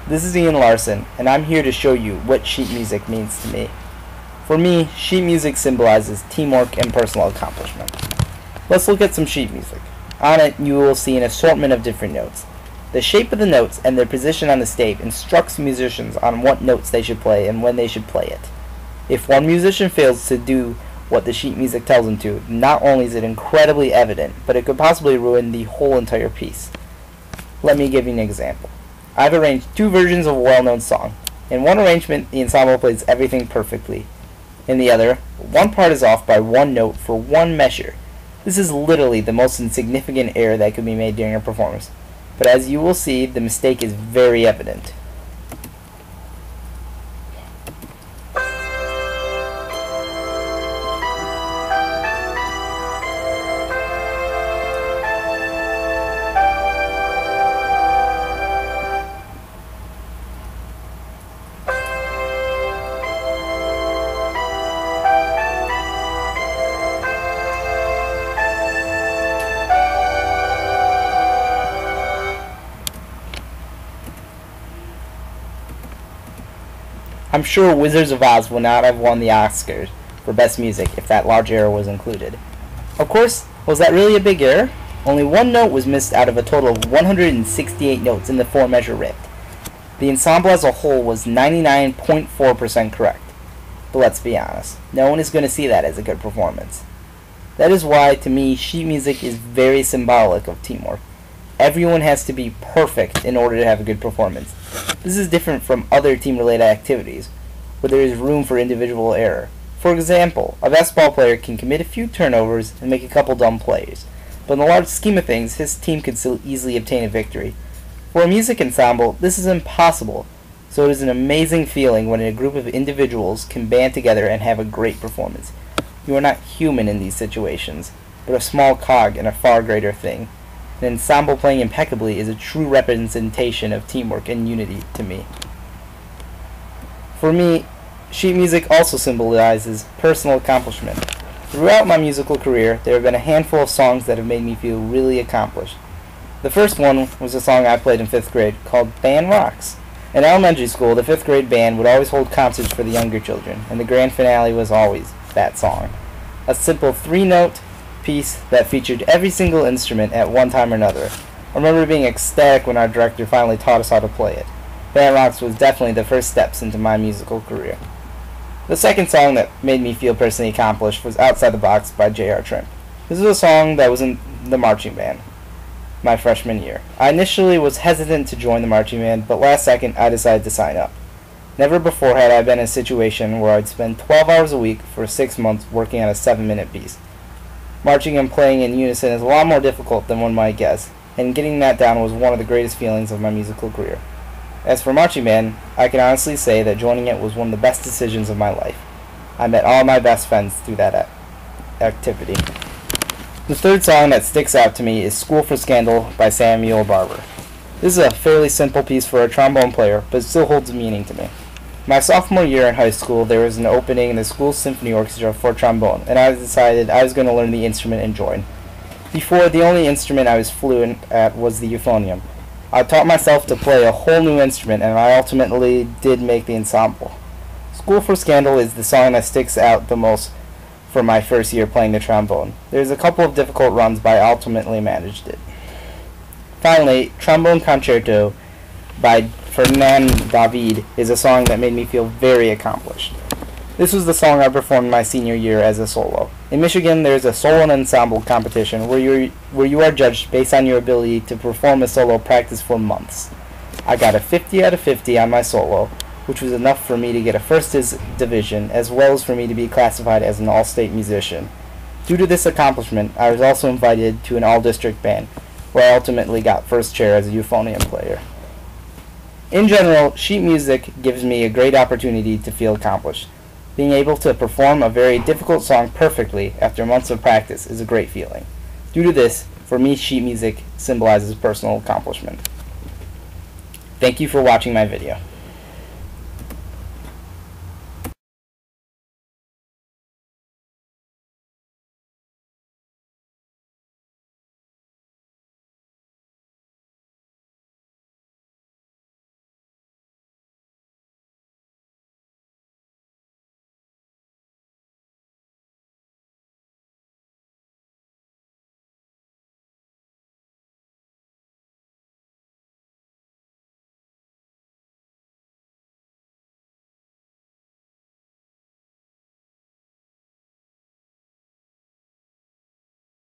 This is Ian Larson, and I'm here to show you what sheet music means to me. For me, sheet music symbolizes teamwork and personal accomplishment. Let's look at some sheet music. On it, you will see an assortment of different notes. The shape of the notes and their position on the stage instructs musicians on what notes they should play and when they should play it. If one musician fails to do what the sheet music tells him to, not only is it incredibly evident, but it could possibly ruin the whole entire piece. Let me give you an example. I've arranged two versions of a well-known song. In one arrangement, the ensemble plays everything perfectly. In the other, one part is off by one note for one measure. This is literally the most insignificant error that could be made during a performance. But as you will see, the mistake is very evident. I'm sure Wizards of Oz would not have won the Oscars for Best Music if that large error was included. Of course, was that really a big error? Only one note was missed out of a total of 168 notes in the four-measure rift. The ensemble as a whole was 99.4% correct. But let's be honest, no one is going to see that as a good performance. That is why, to me, sheet music is very symbolic of teamwork. Everyone has to be perfect in order to have a good performance. This is different from other team-related activities, where there is room for individual error. For example, a basketball player can commit a few turnovers and make a couple dumb plays, but in the large scheme of things, his team could still easily obtain a victory. For a music ensemble, this is impossible, so it is an amazing feeling when a group of individuals can band together and have a great performance. You are not human in these situations, but a small cog in a far greater thing. An ensemble playing impeccably is a true representation of teamwork and unity to me. For me, sheet music also symbolizes personal accomplishment. Throughout my musical career, there have been a handful of songs that have made me feel really accomplished. The first one was a song I played in 5th grade called Band Rocks. In elementary school, the 5th grade band would always hold concerts for the younger children, and the grand finale was always that song. A simple three-note piece that featured every single instrument at one time or another. I remember being ecstatic when our director finally taught us how to play it. Band Rocks was definitely the first steps into my musical career. The second song that made me feel personally accomplished was Outside the Box by J.R. Trimp. This is a song that was in the marching band my freshman year. I initially was hesitant to join the marching band, but last second I decided to sign up. Never before had I been in a situation where I'd spend 12 hours a week for 6 months working on a 7-minute piece. Marching and playing in unison is a lot more difficult than one might guess, and getting that down was one of the greatest feelings of my musical career. As for marching band, I can honestly say that joining it was one of the best decisions of my life. I met all my best friends through that activity. The third song that sticks out to me is School for Scandal by Samuel Barber. This is a fairly simple piece for a trombone player, but it still holds meaning to me. My sophomore year in high school, there was an opening in the school symphony orchestra for trombone, and I decided I was going to learn the instrument and join. Before, the only instrument I was fluent at was the euphonium. I taught myself to play a whole new instrument, and I ultimately did make the ensemble. School for Scandal is the song that sticks out the most for my first year playing the trombone. There's a couple of difficult runs, but I ultimately managed it. Finally, Trombone Concerto by Fernand David is a song that made me feel very accomplished. This was the song I performed my senior year as a solo. In Michigan, there's a solo and ensemble competition where you are judged based on your ability to perform a solo practice for months. I got a 50 out of 50 on my solo, which was enough for me to get a first division, as well as for me to be classified as an all-state musician. Due to this accomplishment, I was also invited to an all-district band, where I ultimately got first chair as a euphonium player. In general, sheet music gives me a great opportunity to feel accomplished. Being able to perform a very difficult song perfectly after months of practice is a great feeling. Due to this, for me, sheet music symbolizes personal accomplishment. Thank you for watching my video.